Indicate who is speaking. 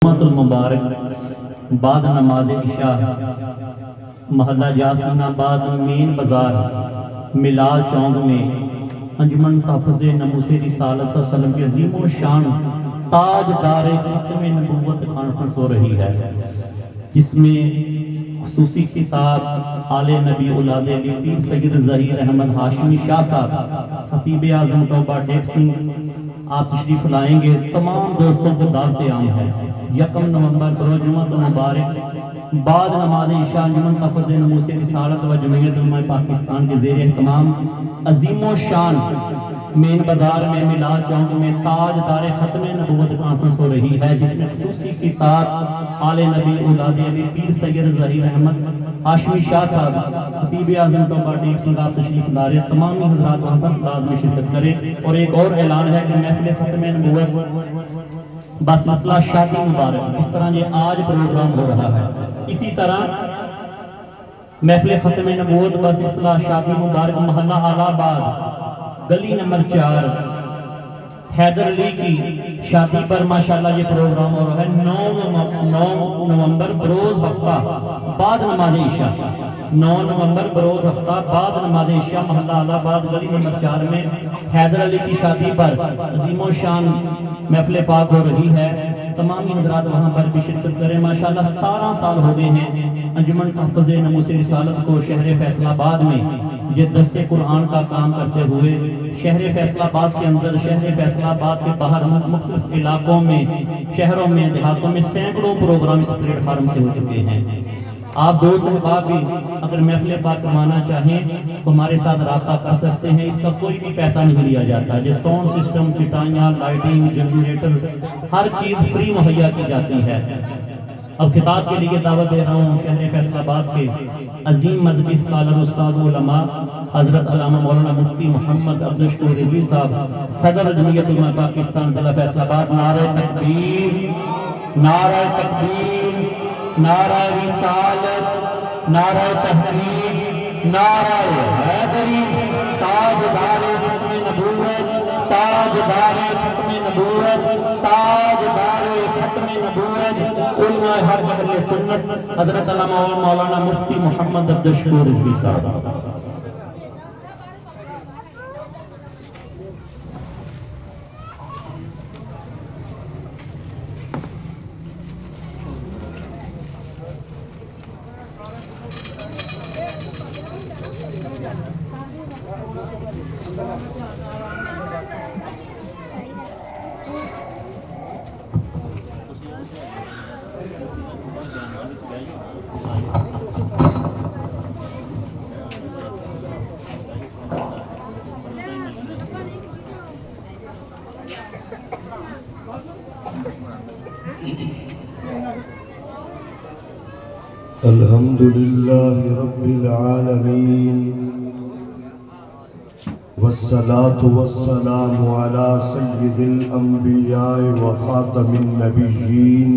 Speaker 1: المبارک بعد نماز عشاء محلہ جاسین آباد مین بازار ملال چونک میں انجمن تحفظ ناموس رسالت صلی اللہ علیہ وسلم کے عظیم و شان تاجدار ختم نبوت کانفرنس ہو رہی ہے، جس میں خصوصی خطاب آل نبی اولاد علی پیر سید ظہیر احمد ہاشمی شاہ صاحب خطیب اعظم توبہ ٹیک سنگھ آپ تشریف لائیں گے۔ تمام دوستوں کو دعوت عام ہے، 1 نومبر بروز جمعہ مبارک بعد نماز عشاء انجمن تحفظ ناموس رسالت و جمعیت علماء پاکستان کے زیر اہتمام عظیم و شان مین بازار میں ملال چونک میں تاجدار ختم نبوت کانفرنس ہو رہی ہے، جس میں خصوصی خطاب آل نبی اولاد علی پیر سید ظہیر احمد ہاشمی شاہ صاحب خطیب اعظم توبہ ٹیک سنگھ آپ تشریف لا رہے ہیں۔ تمامی حضرات وہاں پر لازمی شرکت کریں۔ اور ایک اور اعلان ہے کہ محفل ختم نبوت بسلسلہ شادی مبارک اس طرح یہ آج پروگرام ہو رہا ہے، اسی طرح محفل ختم نبوت بسلسلہ شادی مبارک محلہ آل آباد گلی نمبر 4 حیدر علی کی شادی پر ماشاءاللہ یہ پروگرام ہو رہا ہے 9 نومبر بروز ہفتہ بعد نماز عشاء 9 نومبر بروز ہفتہ بعد نماز عشاء محلہ آل آباد گلی نمبر 4 میں حیدر علی کی شادی پر عظیم و شان محفل پاک ہو رہی ہے۔ تمامی حضرات وہاں پر بھی شرکت کریں۔ ماشاءاللہ 17 سال ہو گئے ہیں انجمن تحفظ ناموس رسالت کو شہر فیصل آباد میں یہ درس قرآن کا کام کرتے ہوئے شہر فیصل آباد کے اندر، شہر فیصل آباد کے باہر مختلف علاقوں میں، شہروں میں، دیہاتوں میں سینکڑوں پروگرام اس پلیٹ فارم سے ہو چکے ہیں۔ آپ دوست احباب بھی اگر محفل پاک کروانا چاہیں تو ہمارے ساتھ رابطہ کر سکتے ہیں، اس کا کوئی بھی پیسہ نہیں لیا جاتا۔ جو ساؤنڈ سسٹم، چٹائیاں، لائٹنگ، جنریٹر، ہر چیز فری مہیا کی جاتی ہے۔ اب خطاب کے لیے دعوت دے رہا ہوں شہر فیصل آباد کے عظیم مذہبی اسکالر، استاد علماء حضرت علامہ مولانا مفتی محمد عبدالشکور رضوی صاحب، صدر جمعیت علماء پاکستان ضلع فیصل آباد۔ نعرہ تکبیر، نعرہ تکبیر، نعرہ رسالت، نعرہ تحقیق، نعرہ حیدری، تاجدار ختم نبوت، تاجدار ختم نبوت، تاجدار ختم نبوت، علماء ہر اہل سنت حضرت علامہ مولانا مفتی محمد عبدالشکور رضوی صاحب۔
Speaker 2: الحمد لله رب العالمين والصلاة والسلام على سيد الأنبياء وخاتم النبيين